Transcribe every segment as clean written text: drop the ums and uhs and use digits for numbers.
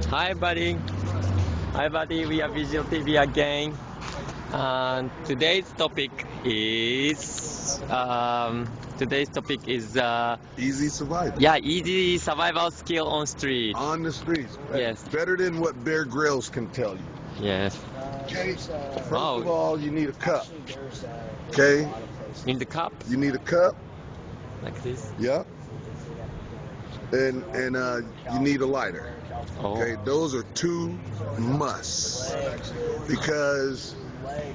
Hi, buddy. Hi, buddy. We are Visual TV again. And today's topic is Easy survival. yeah, easy survival skill on street. On the streets. Yes. Better than what Bear Grylls can tell you. Yes. Okay. First Wow. of all, you need a cup. Okay. In the cup, You need a cup. like this. Yep. And you need a lighter. Oh. Okay. Those are two musts. Because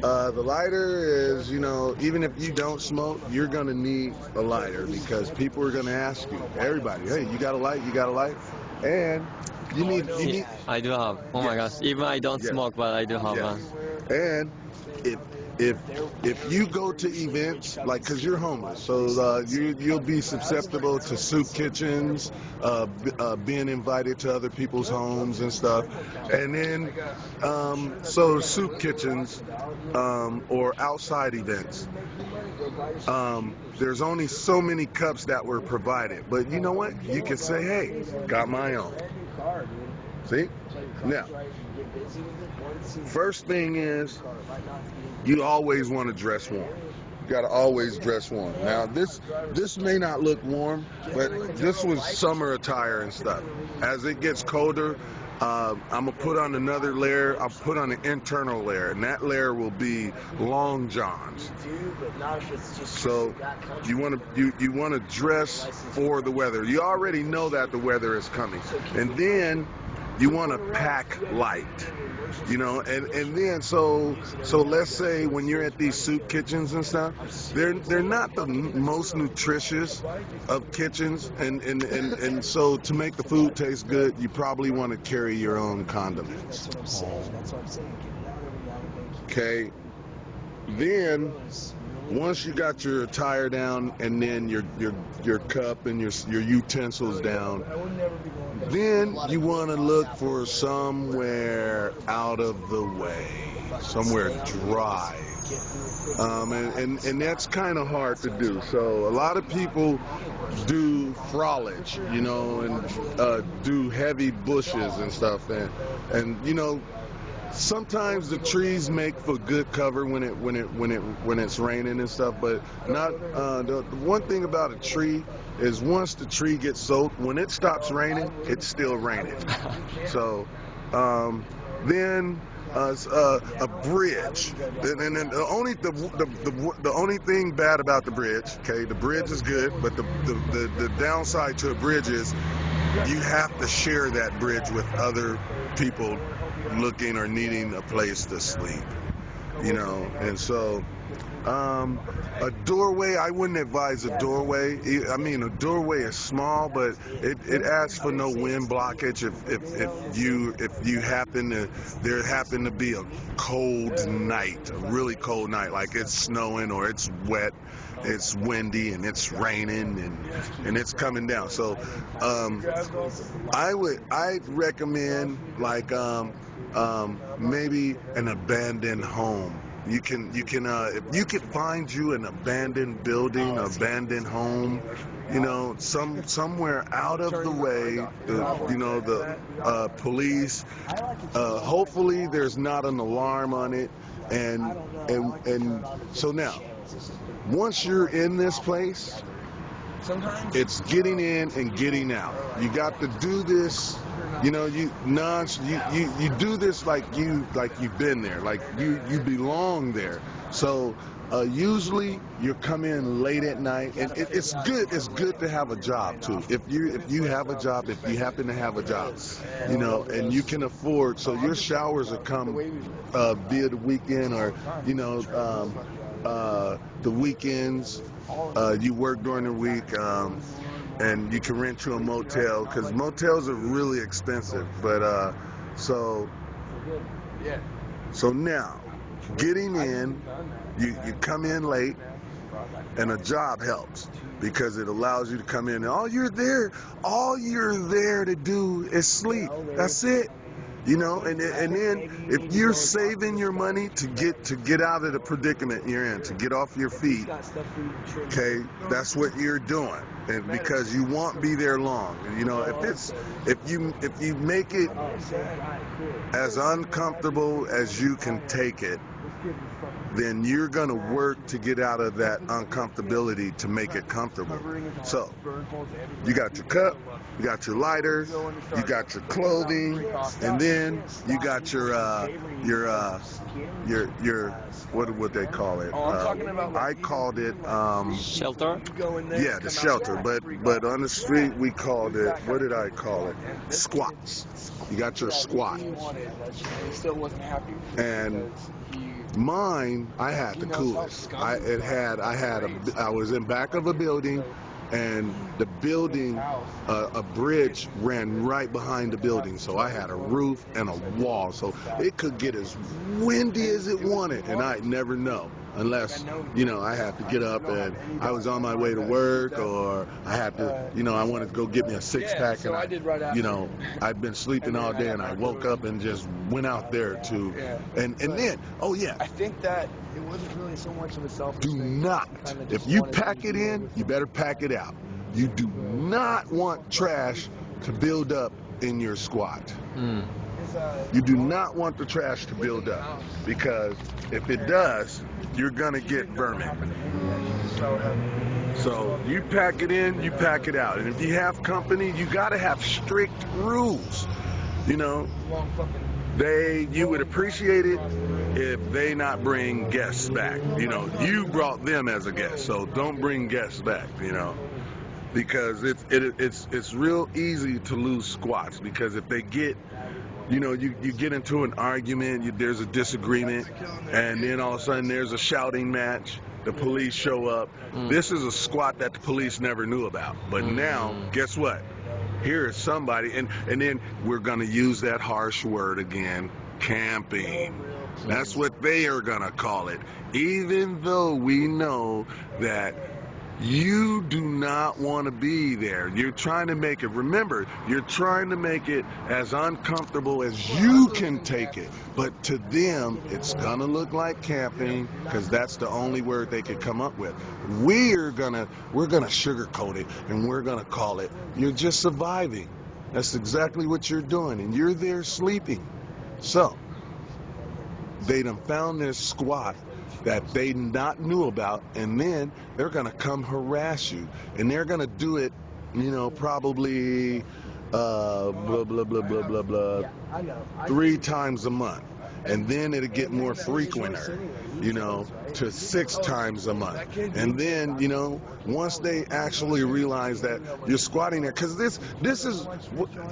the lighter is, even if you don't smoke, you're gonna need a lighter because people are gonna ask you, everybody, hey, you got a light? You got a light? And you need. I do have. Oh my gosh. Even I don't Yes. smoke, but I do have Yes. one. And if you go to events, like, because you're homeless, so you'll be susceptible to soup kitchens, being invited to other people's homes and stuff. And then, so soup kitchens or outside events, there's only so many cups that were provided. But you know what? You can say, hey, got my own. See? Now, first thing is, you always want to dress warm. You got to always dress warm. Now, this may not look warm, but this was summer attire and stuff. As it gets colder, I'm gonna put on another layer. I'll put on an internal layer, and that layer will be long johns. So you want to dress for the weather. You already know that the weather is coming, and then you want to pack light. And then so let's say when you're at these soup kitchens and stuff, they're not the most nutritious of kitchens, and so to make the food taste good, you probably want to carry your own condiments. Okay. Then once you got your attire down and then your cup and your utensils down, then you want to look for somewhere out of the way, somewhere dry. And that's kind of hard to do. So a lot of people do foliage, and do heavy bushes and stuff, and sometimes the trees make for good cover when it's raining and stuff, but not the one thing about a tree is once the tree gets soaked, when it stops raining, it's still raining. So then a bridge, and the only thing bad about the bridge, okay, the bridge is good, but the downside to a bridge is you have to share that bridge with other people looking or needing a place to sleep, and so a doorway, I wouldn't advise a doorway. I mean, a doorway is small, but it asks for no wind blockage if you there happen to be a cold night, a really cold night, like it's snowing or it's wet, it's windy and it's raining and it's coming down. So I'd recommend like maybe an abandoned home. If you could find you an abandoned building, abandoned home, somewhere out of the way, the police. Hopefully, there's not an alarm on it, and so now, once you're in this place, it's getting in and getting out. You got to do this. You do this like you've been there, like you belong there. So usually you come in late at night, and it's good to have a job too. If you have a job, if you happen to have a job, and you can afford, so your showers will come via the weekend, or the weekends. You work during the week. And you can rent to a motel, because motels are really expensive. But so now, getting in, you come in late, and a job helps because it allows you to come in, and all you're there to do is sleep. That's it. You know, and then if you're saving your money to get out of the predicament you're in, to get off your feet, okay, that's what you're doing, and because you won't be there long. You know, if you make it as uncomfortable as you can take it, then you're going to work to get out of that uncomfortability to make it comfortable. So, you got your cup, you got your lighter, you got your clothing, and then you got your what would they call it? I called it Shelter? yeah, the shelter, but on the street we called it, what did I call it? Squats. You got your squat. And mine, I had the coolest. I was in back of a building, and the building, a bridge ran right behind the building, so I had a roof and a wall, so it could get as windy as it wanted, and I'd never know unless, you know, I had to get up and I was on my way to work, or I had to, you know, I wanted to go get me a six-pack, and you know, I'd been sleeping all day, and I woke up and just went out there to, and then, oh yeah, I think that it wasn't really so much of a selfish do thing. not, if you pack it in, you better pack it out. You do not want trash to build up in your squat. You do not want the trash to build up, because if it does, you're gonna get vermin. So you pack it in, you pack it out, and if you have company, you gotta have strict rules. You know, you would appreciate it if they not bring guests back. You know, you brought them as a guest, so don't bring guests back. You know, because it's real easy to lose squats, because if they get, you know, you get into an argument, there's a disagreement, and then all of a sudden there's a shouting match, the police show up. This is a squat that the police never knew about, but now guess what, here is somebody, and then we're going to use that harsh word again, camping. That's what they are going to call it, even though we know that you do not want to be there. You're trying to make it, remember, you're trying to make it as uncomfortable as you can take it. But to them, it's going to look like camping, because that's the only word they could come up with. We're going to sugarcoat it, and we're going to call it, you're just surviving. That's exactly what you're doing, and you're there sleeping. So, they done found this squat that they not knew about, and then they're gonna come harass you, and they're gonna do it, you know, probably blah blah blah blah blah blah 3 times a month, and then it'll get more frequenter, you know, to 6 times a month, and then, you know, once they actually realize that you're squatting there, because this is,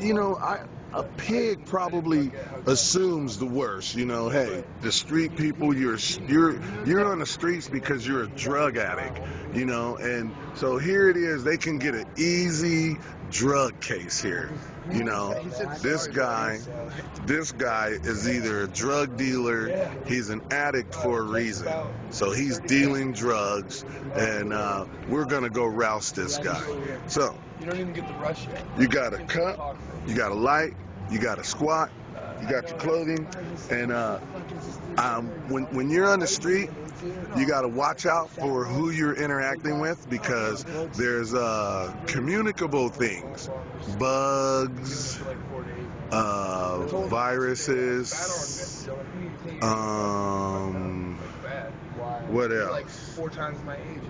you know, a pig probably assumes the worst, you know. Hey, the street people, you're on the streets because you're a drug addict, you know, and so here it is, they can get an easy drug case here, you know. This guy is either a drug dealer, he's an addict for a reason, so he's dealing drugs, and we're gonna go rouse this guy. So You don't even get the rush yet. you got a cup, you got a light, you got a squat, you got your clothing, and when you're on the street, you got to watch out for who you're interacting with, because there's communicable things, bugs, viruses, what else? 4 times my age.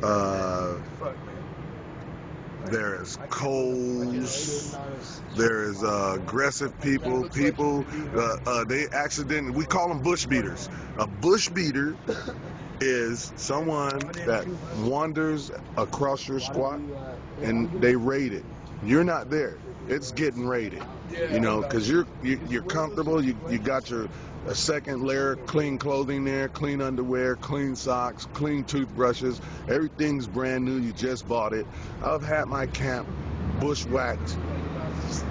There is coals, there is aggressive people, they accidentally, we call them bush beaters. A bush beater is someone that wanders across your squat and they raid it. You're not there. It's getting raided, you know, because you're comfortable. You got your a second layer of clean clothing there, clean underwear, clean socks, clean toothbrushes. Everything's brand new. You just bought it. I've had my camp bushwhacked,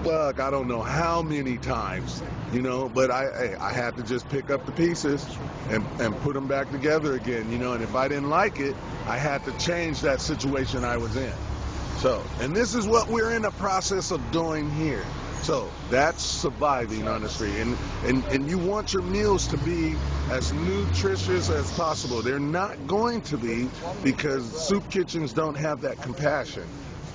fuck, I don't know how many times, you know, but I had to just pick up the pieces and put them back together again, you know, and if I didn't like it, I had to change that situation I was in. So, and this is what we're in the process of doing here. So that's surviving on the street, and you want your meals to be as nutritious as possible. They're not going to be, because soup kitchens don't have that compassion.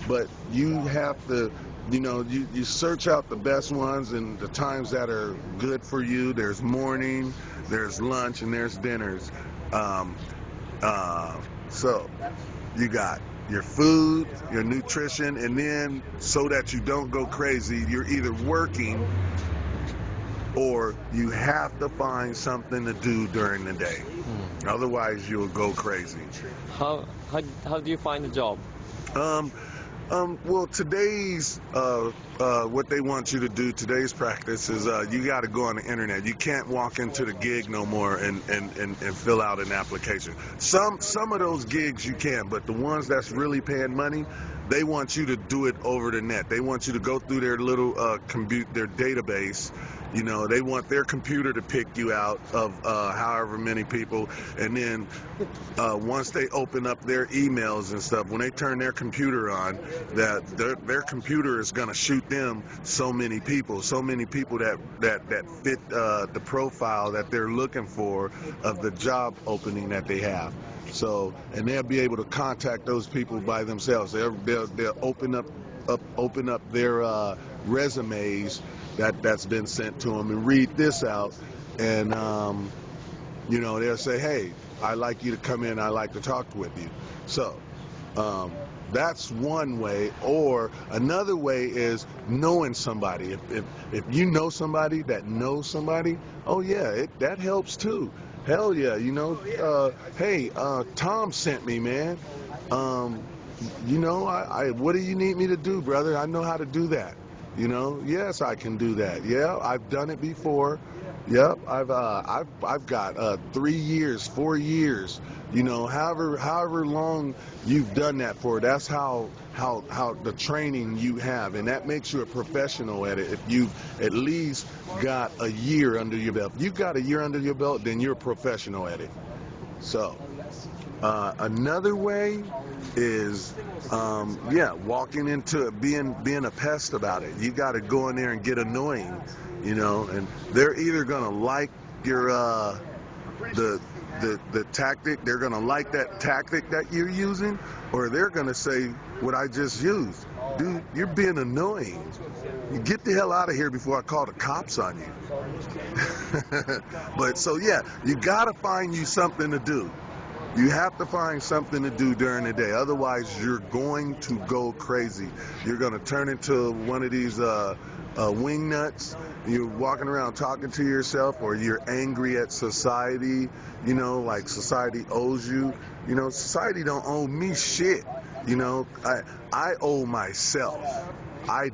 But you have to, you search out the best ones and the times that are good for you. There's morning, there's lunch, and there's dinners. Um, so you got your food, your nutrition, and then so that you don't go crazy, you're either working or you have to find something to do during the day. Otherwise, you'll go crazy. How do you find a job? Um, well, today's what they want you to do, today's practice is you got to go on the internet. You can't walk into the gig no more and fill out an application. Some of those gigs you can, but the ones that's really paying money, they want you to do it over the net. They want you to go through their little their database. They want their computer to pick you out of however many people, and then once they open up their emails and stuff, when they turn their computer on, that their computer is going to shoot them so many people that fit the profile that they're looking for of the job opening that they have. So, and they'll be able to contact those people by themselves. They'll open up their resumes that's been sent to them and read this out, and they'll say, hey, I'd like you to come in, I'd like to talk with you. So that's one way. Or another way is knowing somebody. If you know somebody that knows somebody, oh yeah, that helps too. Hell yeah, hey, Tom sent me, man. What do you need me to do, brother? I know how to do that. Yes, I can do that. Yeah, I've done it before. Yep, I've got 3 years, 4 years. However long you've done that for. That's how the training you have, and that makes you a professional at it. If you've at least got a year under your belt, if you've got a year under your belt, then you're a professional at it. So another way is walking into it, being a pest about it. You got to go in there and get annoying, and they're either gonna like your the tactic, they're gonna like that tactic that you're using, or they're gonna say what I just used. Dude, you're being annoying. You get the hell out of here before I call the cops on you. But so yeah, you gotta find you something to do. You have to find something to do during the day. Otherwise, you're going to go crazy. You're going to turn into one of these wing nuts. You're walking around talking to yourself, or you're angry at society, like society owes you. Society don't owe me shit. I owe myself. I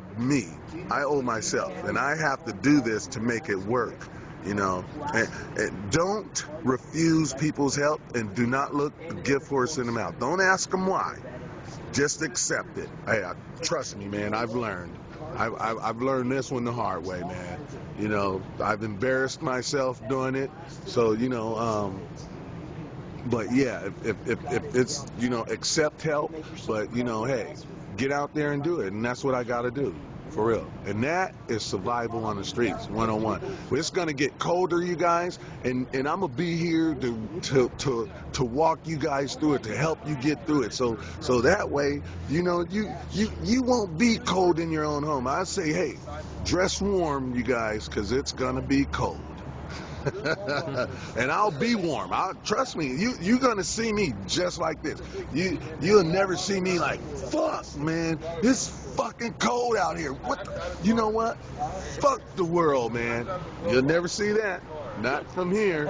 owe myself, and I have to do this to make it work. And don't refuse people's help, and do not look a gift horse in the mouth. Don't ask them why. Just accept it. Hey, trust me, man. I've learned. I've learned this one the hard way, man. I've embarrassed myself doing it. So, but yeah, if it's, accept help, but, hey, get out there and do it. And that's what I got to do. For real. And that is survival on the streets, 101. But it's gonna get colder, you guys, and I'm gonna be here to walk you guys through it, to help you get through it. So that way, you won't be cold in your own home. I say, hey, dress warm, you guys, because it's gonna be cold. And I'll be warm. Trust me. You're gonna see me just like this. You'll never see me like, fuck, man. It's fucking cold out here. You know what? Fuck the world, man. You'll never see that. Not from here.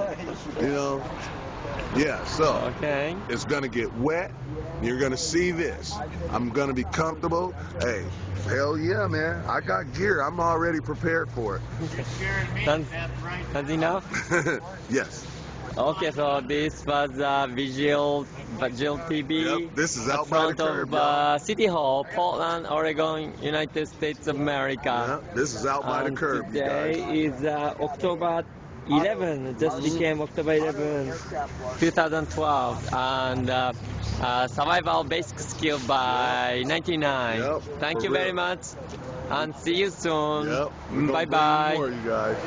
Yeah. So Okay. it's gonna get wet. You're gonna see this. I'm gonna be comfortable. Hey, hell yeah, man. I got gear. I'm already prepared for it. That's enough? Yes. Okay, so this was Visual TV Yep, this is at Out by the front Curb, of y'all. City Hall, Portland, Oregon, United States of America. Yeah, this is Out by the And Curb, you today guys. is October 11, just became October 11, 2012, and Survival Basic Skill by 99. Yep, Thank for you very real. much. And see you soon. Yep. We're gonna Bye bring bye. more, you guys.